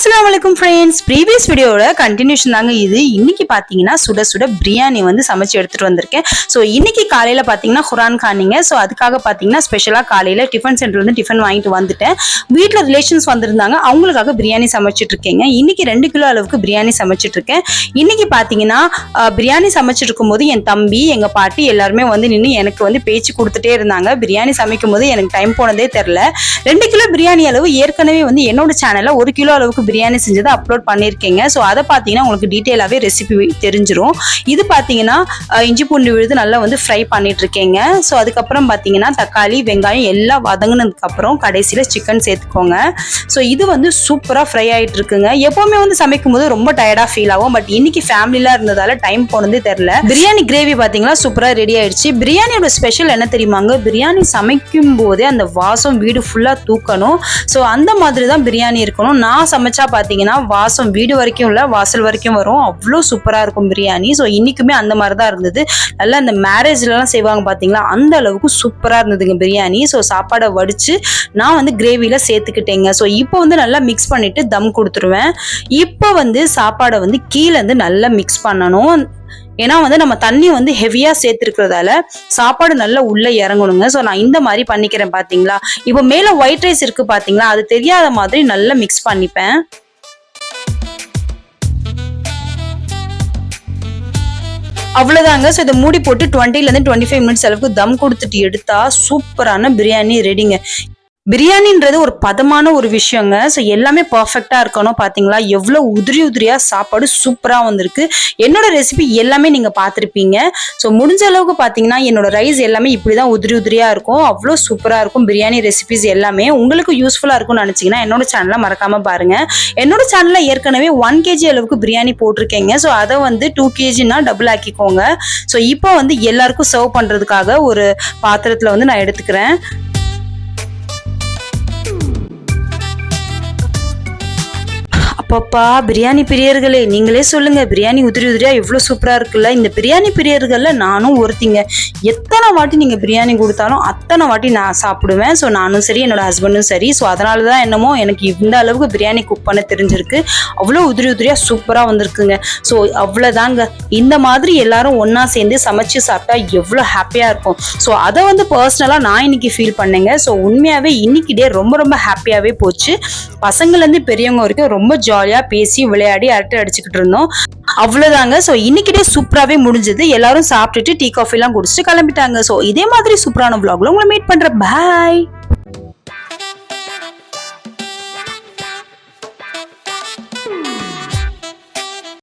अस्सलाम वालेकुम friends previous வீடியோட கண்டினியூஷன் தாங்க இது. இன்னைக்கு பாத்தீங்கன்னா சுட சுட பிரியாணி வந்து சமைச்சு எடுத்துட்டு வந்திருக்கேன். ஸோ இன்னைக்கு காலையில பாத்தீங்கன்னா குரான் கானிங்க. ஸோ அதுக்காக பாத்தீங்கன்னா ஸ்பெஷலா காலையில டிஃபன் சென்டர்ல இருந்து டிஃபன் வாங்கிட்டு வந்துட்டேன். வீட்டுல ரிலேஷன்ஸ் வந்திருந்தாங்க, அவங்களுக்காக பிரியாணி சமைச்சிட்டு இருக்கேங்க. இன்னைக்கு 2 கிலோ அளவுக்கு பிரியாணி சமைச்சிட்டு இருக்கேன். இன்னைக்கு பாத்தீங்கன்னா பிரியாணி சமைச்சிட்டு இருக்கும்போது என் தம்பி எங்க பாட்டி எல்லாருமே வந்து நின்று எனக்கு வந்து பேச்சு கொடுத்துட்டே இருந்தாங்க. பிரியாணி சமைக்கும் போது எனக்கு டைம் போனதே தெரியல. 2 கிலோ பிரியாணி அளவு ஏற்கனவே வந்து என்னோட சேனல்ல 1 கிலோ அளவுக்கு பிரியாணி செஞ்சதை அப்லோட் பண்ணிருக்கேங்க. ஸோ அதை பார்த்தீங்கன்னா உங்களுக்கு டீட்டெயிலாகவே ரெசிபி தெரிஞ்சிடும். இது பார்த்தீங்கன்னா இஞ்சி பூண்டு விழுது நல்லா வந்து ஃப்ரை பண்ணிட்டு இருக்கேங்க. ஸோ அதுக்கப்புறம் பார்த்தீங்கன்னா தக்காளி வெங்காயம் எல்லாம் வதங்கினதுக்கு அப்புறம் கடைசியில் சிக்கன் சேர்த்துக்கோங்க. ஸோ இது வந்து சூப்பராக ஃப்ரை ஆகிட்டு இருக்குங்க. எப்பவுமே வந்து சமைக்கும் போது ரொம்ப டயர்டாக ஃபீல் ஆகும். பட் இன்னைக்கு ஃபேமிலிலாம் இருந்ததால டைம் போனதே தெரியல. பிரியாணி கிரேவி பார்த்தீங்கன்னா சூப்பராக ரெடி ஆயிடுச்சு. பிரியாணியோட ஸ்பெஷல் என்ன தெரியுமாங்க? பிரியாணி சமைக்கும் போதே அந்த வாசம் வீடு ஃபுல்லாக தூக்கணும். ஸோ அந்த மாதிரி தான் பிரியாணி இருக்கணும். நான் சமைச்சா பார்த்தீங்கன்னா வாசம் வீடு வரைக்கும் இல்லை, வாசல் வரைக்கும் வரும். அவ்வளோ சூப்பராக இருக்கும் பிரியாணி. ஸோ இன்னைக்குமே அந்த மாதிரி தான் இருந்தது. நல்லா இந்த மேரேஜ்லலாம் செய்வாங்க பார்த்தீங்களா, அந்த அளவுக்கு சூப்பராக இருந்ததுங்க பிரியாணி. ஸோ சாப்பாடை வடித்து நான் வந்து கிரேவியில் சேர்த்துக்கிட்டேங்க. ஸோ இப்போ வந்து நல்லா மிக்ஸ் பண்ணிட்டு தம் கொடுத்துருவேன். இப்போ வந்து சாப்பாடை வந்து கீழே வந்து நல்லா மிக்ஸ் பண்ணணும். ஏன்னா வந்து நம்ம தண்ணி வந்து ஹெவியா சேர்த்துருக்கிறதால சாப்பாடு நல்லா உள்ள இறங்கணுங்க. ஸோ நான் இந்த மாதிரி பண்ணிக்கிறேன் பாத்தீங்களா. இப்போ மேல ஒயிட் ரைஸ் இருக்கு பாத்தீங்களா, அது தெரியாத மாதிரி நல்லா மிக்ஸ் பண்ணிப்பேன். அவ்வளவுதாங்க. ஸோ இதை மூடி போட்டு 20 to 25 மினிட்ஸ் அளவுக்கு தம் கொடுத்துட்டு எடுத்தா சூப்பரான பிரியாணி ரெடிங்க. பிரியாணின்றது ஒரு பதமான ஒரு விஷயங்க. ஸோ எல்லாமே பர்ஃபெக்டா இருக்கணும். பாத்தீங்களா எவ்வளோ உதிரி உதிரியா சாப்பாடு சூப்பரா வந்திருக்கு. என்னோட ரெசிபி எல்லாமே நீங்க பார்த்துருப்பீங்க. ஸோ முடிஞ்ச அளவுக்கு பாத்தீங்கன்னா என்னோட ரைஸ் எல்லாமே இப்படிதான் உதிரி உதிரியா இருக்கும். அவ்வளோ சூப்பரா இருக்கும். பிரியாணி ரெசிபிஸ் எல்லாமே உங்களுக்கு யூஸ்ஃபுல்லா இருக்கும்னு நினைச்சீங்கன்னா என்னோட சேனலை மறக்காம பாருங்க. என்னோட சேனல்ல ஏற்கனவே 1 kg அளவுக்கு பிரியாணி போட்டிருக்கேங்க. ஸோ அதை வந்து 2 kgனா டபுள் ஆக்கிக்கோங்க. ஸோ இப்போ வந்து எல்லாருக்கும் சர்வ் பண்றதுக்காக ஒரு பாத்திரத்துல வந்து நான் எடுத்துக்கிறேன். அப்பப்பா பிரியாணி பிரியர்களே, நீங்களே சொல்லுங்க, பிரியாணி உதிரி உதிரியா எவ்வளவு சூப்பரா இருக்குல்ல. இந்த பிரியாணி பிரியர்கள்ல நானும் ஒருத்திங்க. எத்தனை வாட்டி நீங்க பிரியாணி கொடுத்தாலும் அத்தனை வாட்டி நான் சாப்பிடுவேன். ஸோ நானும் சரி என்னோட ஹஸ்பண்டும் சரி. ஸோ அதனாலதான் என்னமோ எனக்கு இந்த அளவுக்கு பிரியாணி குக் பண்ண தெரிஞ்சிருக்கு. அவ்வளோ உதிரி உதிரியா சூப்பரா வந்திருக்குங்க. ஸோ அவ்வளவுதாங்க. இந்த மாதிரி எல்லாரும் ஒன்னா சேர்ந்து சமைச்சு சாப்பிட்டா எவ்வளவு ஹாப்பியா இருக்கும். ஸோ அதை வந்து பர்சனலா நான் இன்னைக்கு ஃபீல் பண்ணேங்க. ஸோ உண்மையாவே இன்னைக்கு டே ரொம்ப ரொம்ப ஹாப்பியாவே போச்சு. பசங்கள்ல இருந்து பெரியவங்க வரைக்கும் ரொம்ப ஜாலியா பேசி விளையாடி அரட்டை அடிச்சுக்கிட்டு இருந்தோம். அவ்வளவுதாங்க. ஸோ இன்னைக்கிட்டே சூப்பராகவே முடிஞ்சது. எல்லாரும் சாப்பிட்டுட்டு டீ காஃபி எல்லாம் குடிச்சிட்டு கிளம்பிட்டாங்க. ஸோ இதே மாதிரி சூப்பரான vlogல உங்களை மீட் பண்றேன். பாய்.